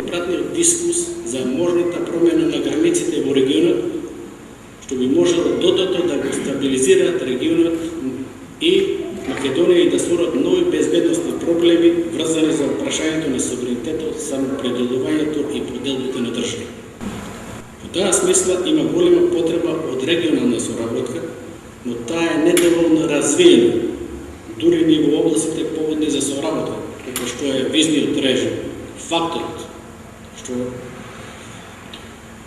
пратниот дискус за можната промена на границите во регионот, што би можело додатно да го стабилизираат регионот и Македонија и да створат нови безбедностни проблеми врзани за прашањето на суверенитетот, самоопределувањето и поделбите на држава. Во таа смисла има голема потреба од регионална соработка, но таа е недоволно развиена, дури и во областите поводни за соработка, како што е визниот режим. Фактот што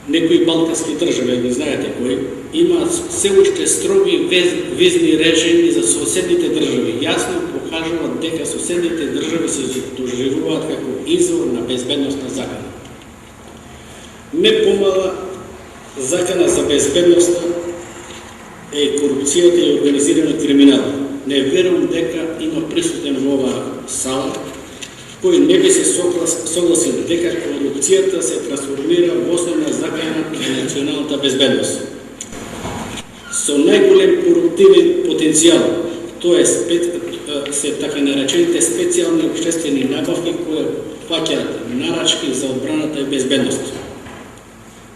некои балкански држави, ви знаете кои, имаат се уште строги визни режими за соседните држави. Јасно покажуваат дека соседните држави се доживуваат како извор на безбедностна закана. Не помала закана за безбедност е корупцијата и организираниот криминал. Не верувам дека има присутен во оваа сала кој не би се согласил дека корупцијата се трансформира во основна закана на националната безбедност. Со најголем коруптивен потенцијал, тоа се така наречените специјални општествени набавки кои фаќаат нарачки за одбраната и безбедност.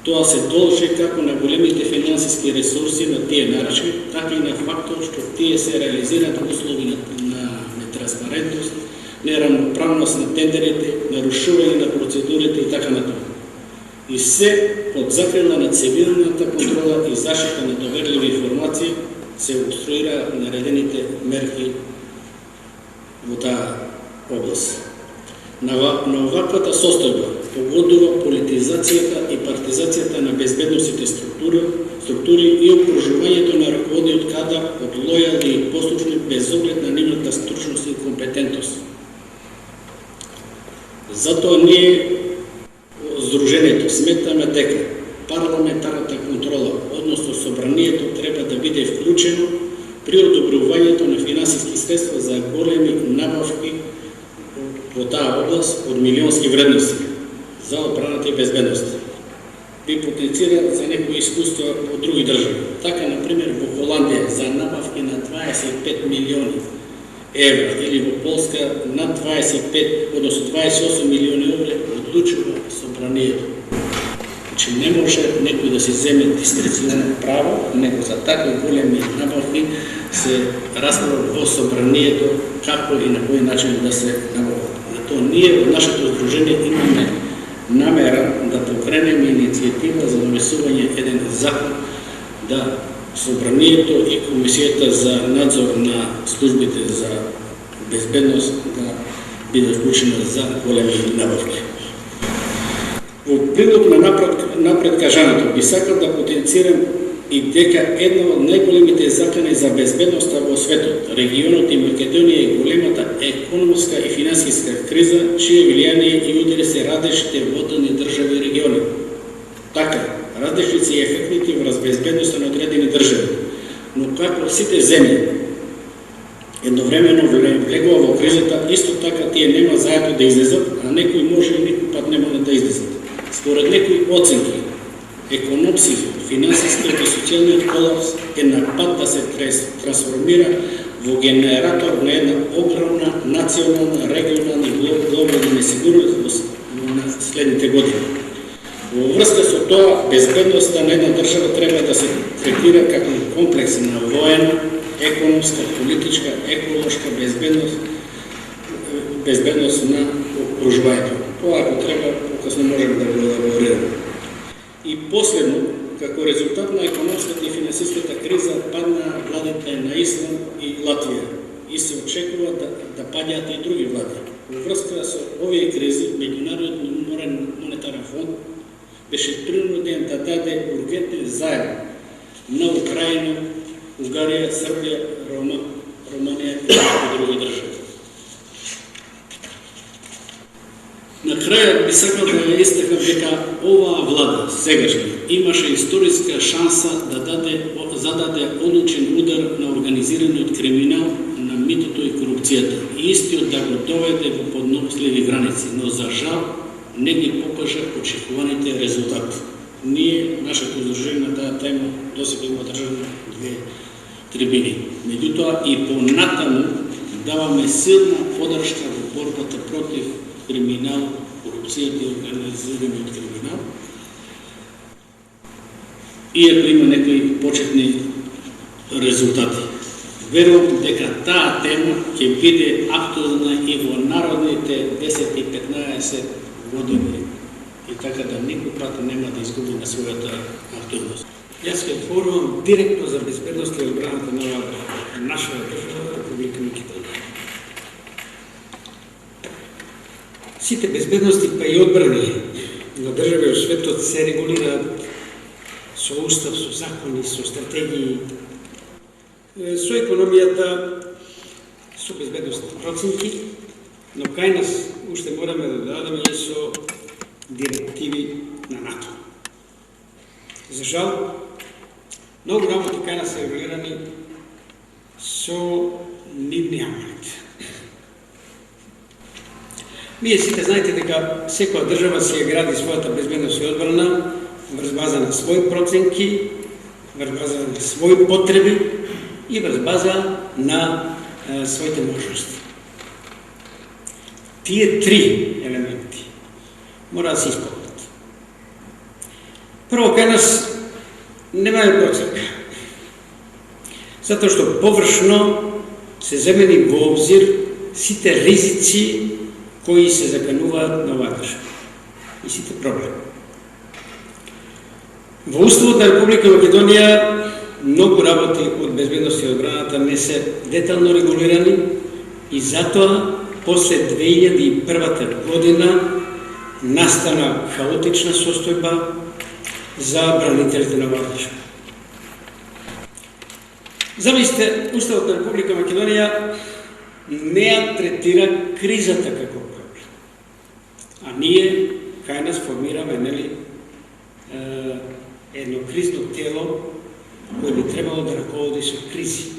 Тоа се должи како на големите финансиски ресурси на тие нарачки, така и на фактор што тие се реализираат во услови на нетранспарентност, неравноправност на тендерите, нарушување на процедурите и така натаму. И се под закрила на цивилната контрола и заштита на доверливи информации се обструира наредените мерки во таа област. На оваквата состојба погодува политизацијата и партизацијата на безбедносните структури и окружувањето на раководниот кадар од лојални и послушни без оглед на нивната стручност и компетентност. Затоа ние Сдружението сметаме дека парламентарната контрола, односно собранието, треба да биде вклучено при одобрувањето на финансиски средства за големи набавки во таа област од милионски вредности за одбраната и безбедност. Би потенцира за некои искуства од други држави. Така, например, во Холандија за набавки на 25 милиони евра или во Полска над 25, односно 28 милиони евра одлучува собранието. Значи не може некој да се земе дискреционно право, него за такви големи набавки се расправа во собранието како и на кој начин да се набават. Затоа ние во нашето здружение имаме намера да покренеме иницијатива за донесување еден закон да собранието и комисијата за надзор на службите за безбедност да биде вклучена за големи набавки. Во прилог на напред кажаното, би сакал да потенцирам и дека една од најголемите закани за безбедноста во светот, регионот и Македонија е големата економска и финансиска криза, чие влијание и удари се различните водени држави и региони. Така, различни се и ефектите врз безбедноста на одредени држави, но како сите земји едновремено влегува во кризата, исто така тие нема заедно да излезат, а некои може и некој пат нема да излезат. Според некои оценки, економски, финансискиот и социјалниот колапс е на пат да се трансформира во генератор на една огромна национална, регионална и глобална несигурност на следните години. Во врска со тоа, безбедноста на една држава треба да се третира како комплекс на воена, економска, политичка, еколошка безбедност на окружувањето. Тоа ако треба, покасно можеме да го елаборираме. И последно, како резултат на економската и финансиската криза, падна владите на Исланд и Латвија и се очекува да падјат и други влади. Во врска со овие кризи, Меѓународниот монетарен фонд беше принуден да даде ургентен заем на Украина, Унгарија, Србија, Романија и други држави. На крајот би сакал да ја истакам дека оваа влада сегашна имаше историска шанса да зададе одлучен удар на организираниот криминал, на митото и корупцијата и истиот да го доведе во подносливи граници, но за жал не ги покажа очекуваните резултати. Ние, нашето здружение на таа тема, досега има одржано 2 трибини. Меѓутоа и понатаму даваме силна подршка во борбата против криминал, корупцијата и организираниот криминал. Иако има некои почетни резултати. Верувам дека таа тема ќе биде актуелна и во народните 10 и 15 години. И така да никој пат нема да изгуби на својата актуелност. Јас ќе отворувам директно за безбедност и одбраната на нашата држава, Република Македонија. Сите безбедности па и одбрани на држави во светот се регулираат со устав, со закони, со стратегии, со економијата, со безбедностни проценти, но кај нас уште мораме да дадеме и со директиви на НАТО. За жал, многу работи кај нас се регулирани со нивни амалите. Вие сите знаете дека секоја држава си ја гради својата безбедност и одбрана врз база на своји проценки, врз база на своји потреби и врз база на своите можности. Тие три елементи мора да се исполнат. Прво, кај нас немаме проценка, затоа што површно се земени во обзир сите ризици кои се закануваат на оваа држава и сите проблеми. Во Уставот на Република Македонија многу работи од безбедност и одбраната не се детално регулирани и затоа после 2001 година настана хаотична состојба за бранителите на оваа држава. Замислите, Уставот на Република Македонија не ја третира кризата како проблем. А ние кај нас формираме, нели, едно кризно тело кој би требало да раководи со кризи.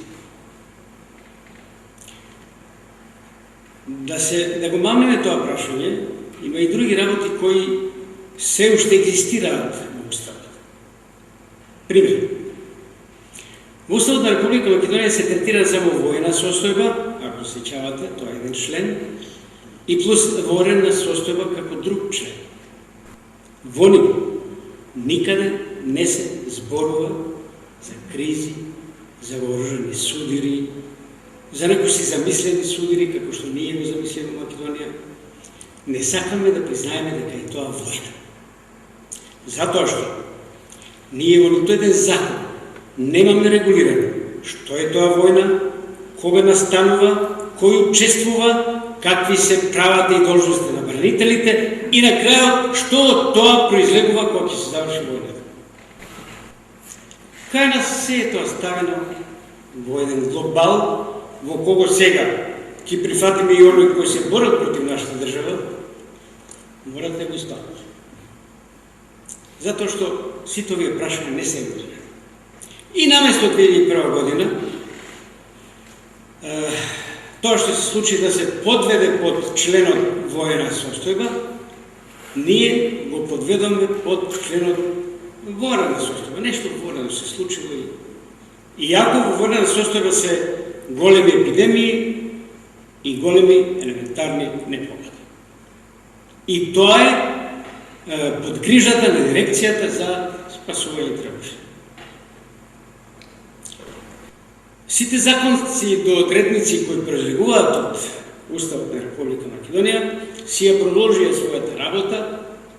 Да го мамнеме тоа прашање, има и други работи кои се уште екзистираат во Уставот. Пример. Во Уставот на Република Македонија се третира само војна состојба, ако се сеќавате, тоа е еден член, и плюс военна состојба како друг член. Во него никаде не се зборува за кризи, за вооружени судири, за некои си замислени судири, како што ние го замислиме во Македонија. Не сакаме да признаеме дека е тоа војна. Затоа што ние во нито еден закон немаме регулирано што е тоа војна, кога настанува, кој учествува, какви се правата и должности на бранителите и на крајот што од тоа произлегува кога ќе се заврши војната. Кај нас се е тоа ставено во еден глобал во кого сега ќе прифатиме и оние кои се борат против нашата држава, морате да го стават. Затоа што сите овие прашања не се регулирани. И наместо 2001 година, тоа што се случи да се подведе под членот воена состојба, ние го подведоме под членот воена состојба. Нешто воено се случило и иако во воена состојба се големи епидемии и големи елементарни непогоди. И тоа е под грижата на дирекцијата за спасување требаше. Сите законски доодредници кои произлегуваат од Уставот на Република Македонија си ја продолжија својата работа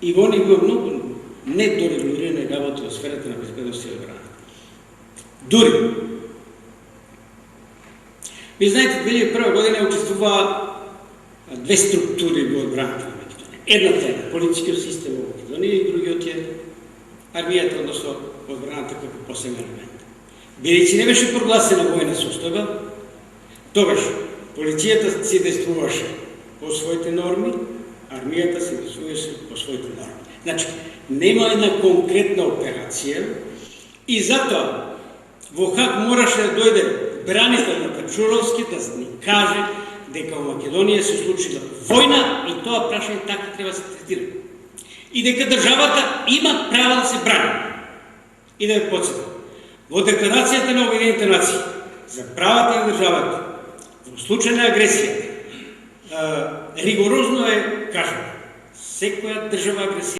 и во нив има многу недорегулирани работи во сферата на безбедност и одбрана. Дури, ви знаете, 2001 година учествуваа две структури во одбраната на Македонија. Едната е политичкиот систем во Македонија и другиот е армијата, односно одбраната како посебен елемент. Бидејќи не беше прогласена војна состојба, тогаш полицијата си действуваше по своите норми, армијата си действуваше по своите норми. Значи, нема една конкретна операција и затоа во Хаг мораше да дојде бранител на Печуровски да ни каже дека во Македонија се случила војна и тоа прашање така треба да се третира. И дека државата има право да се брани. И да ја потсетам. Во Декларацијата на Обединените нации за правата на државата во случај на агресија ригорозно е кажано секоја држава агресивна